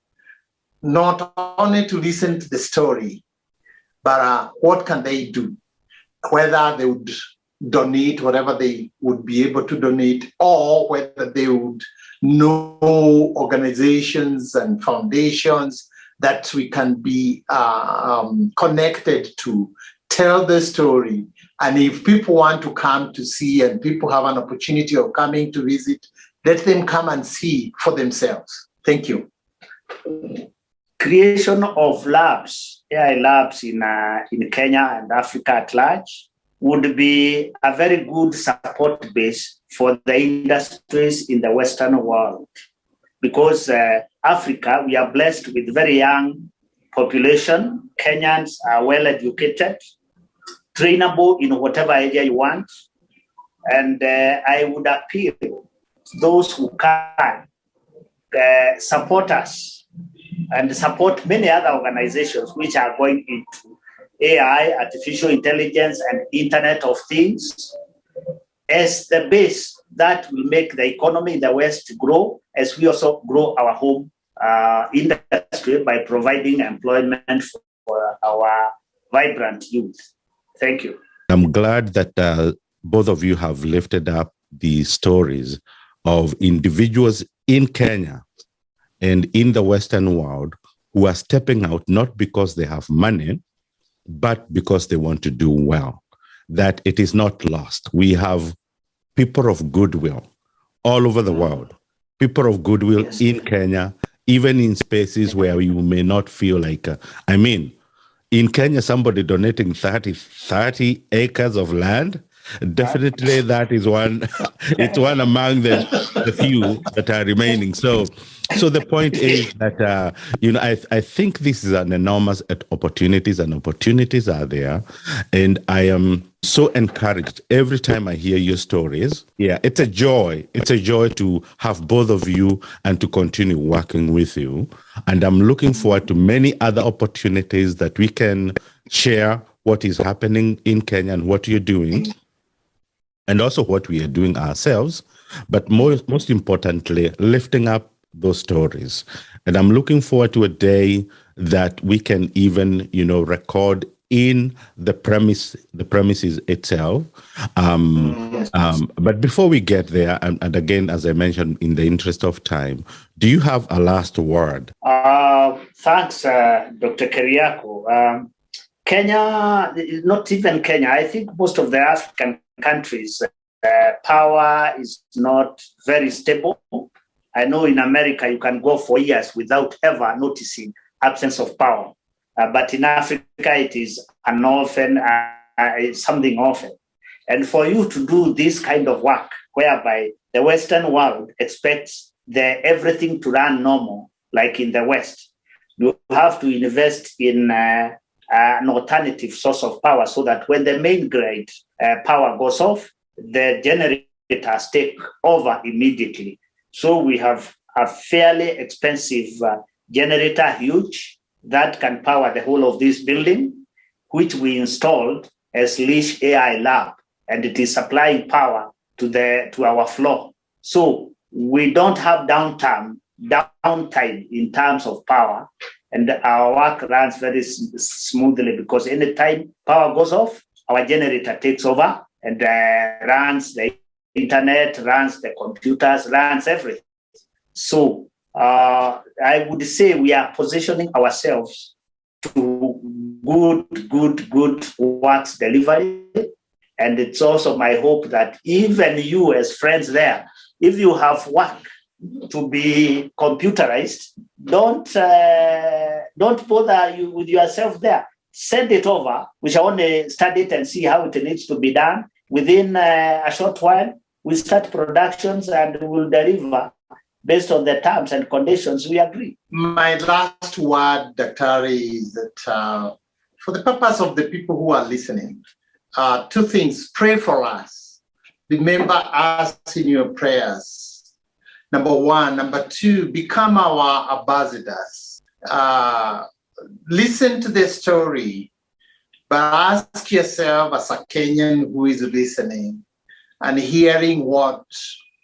not only to listen to the story, but what can they do? Whether they would donate whatever they would be able to donate, or whether they would know organizations and foundations that we can be connected to, tell the story. And if people want to come to see and people have an opportunity of coming to visit, let them come and see for themselves. Thank you. Creation of labs, AI labs in Kenya and Africa at large would be a very good support base for the industries in the Western world. Because Africa, we are blessed with very young population. Kenyans are well educated, trainable in whatever area you want. And I would appeal to those who can support us and support many other organizations which are going into AI, artificial intelligence, and Internet of Things as the base that will make the economy in the West grow, as we also grow our home industry by providing employment for our vibrant youth. Thank you. I'm glad that both of you have lifted up the stories of individuals in Kenya and in the Western world who are stepping out not because they have money, but because they want to do well, that it is not lost. We have people of goodwill all over the world, people of goodwill yes. in Kenya, even in spaces where you may not feel like, in Kenya, somebody donating 30 acres of land, Definitely, that is one. It's one among the few that are remaining. So the point is that I think this is an enormous opportunities, and opportunities are there, and I am so encouraged every time I hear your stories. Yeah, it's a joy. It's a joy to have both of you and to continue working with you. And I'm looking forward to many other opportunities that we can share what is happening in Kenya and what you're doing, and also what we are doing ourselves, but most importantly, lifting up those stories. And I'm looking forward to a day that we can even, record in the premises itself. But before we get there, and again, as I mentioned, in the interest of time, do you have a last word? Thanks, Dr. Keriako. Kenya, not even Kenya, I think most of the African countries, power is not very stable. I know in America, you can go for years without ever noticing absence of power. But in Africa, it is it's something often. And for you to do this kind of work, whereby the Western world expects everything to run normal, like in the West, you have to invest in an alternative source of power so that when the main grid power goes off, the generators take over immediately. So we have a fairly expensive generator, huge, that can power the whole of this building, which we installed as L.I.S.H AI lab, and it is supplying power to our floor. So we don't have downtime in terms of power, and our work runs very smoothly because anytime power goes off, our generator takes over and runs the internet, runs the computers, runs everything. So I would say we are positioning ourselves to good works delivery. And it's also my hope that even you as friends there, if you have work to be computerized, don't bother you with yourself there. Send it over. We shall only study it and see how it needs to be done. Within a short while, we start productions and we'll deliver based on the terms and conditions we agree. My last word, Dr. is that for the purpose of the people who are listening, two things. Pray for us. Remember us in your prayers. Number one. Number two, become our ambassadors. Listen to the story, but ask yourself as a Kenyan who is listening and hearing what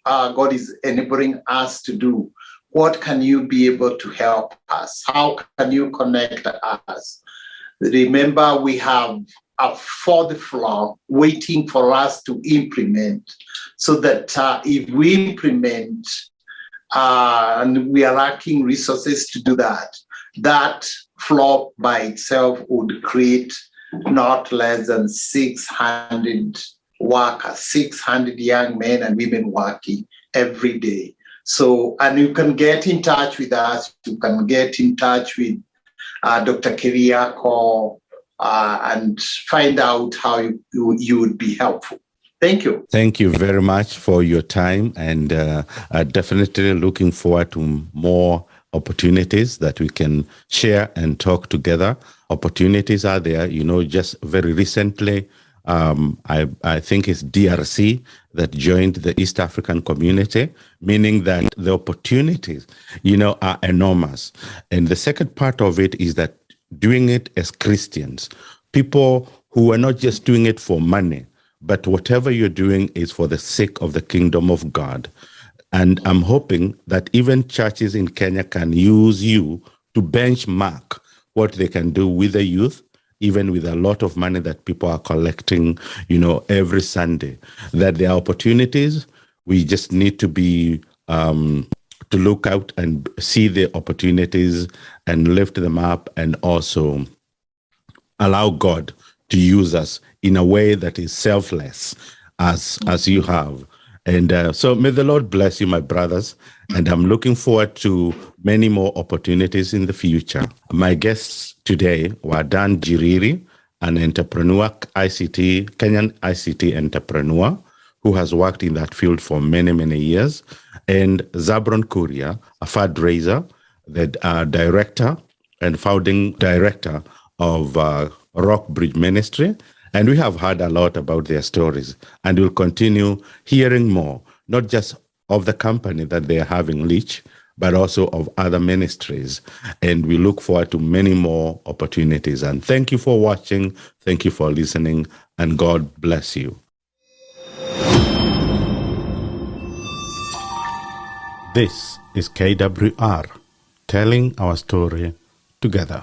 God is enabling us to do. What can you be able to help us? How can you connect us? Remember, we have a fourth floor waiting for us to implement, so that if we implement and we are lacking resources to do that, that floor by itself would create not less than 600 workers, 600 young men and women working every day. So, and you can get in touch with us. You can get in touch with Dr. Keriako and find out how you would be helpful. Thank you. Thank you very much for your time, and definitely looking forward to more opportunities that we can share and talk together. Opportunities are there. Just very recently, I think it's DRC that joined the East African community, meaning that the opportunities, are enormous. And the second part of it is that doing it as Christians, people who are not just doing it for money, but whatever you're doing is for the sake of the kingdom of God. And I'm hoping that even churches in Kenya can use you to benchmark what they can do with the youth, even with a lot of money that people are collecting, every Sunday. That there are opportunities. We just need to be to look out and see the opportunities and lift them up, and also allow God to use us in a way that is selfless, as you have. And so may the Lord bless you, my brothers. And I'm looking forward to many more opportunities in the future. My guests today were Dan Njiriri an entrepreneur, Kenyan ICT entrepreneur who has worked in that field for many, many years, and Zablon Kuria, a fundraiser, the director and founding director of Rock Bridge Ministry. And we have heard a lot about their stories, and we'll continue hearing more, not just of the company that they are having, L.I.S.H, but also of other ministries. And we look forward to many more opportunities. And thank you for watching. Thank you for listening, and God bless you. This is KWR, telling our story together.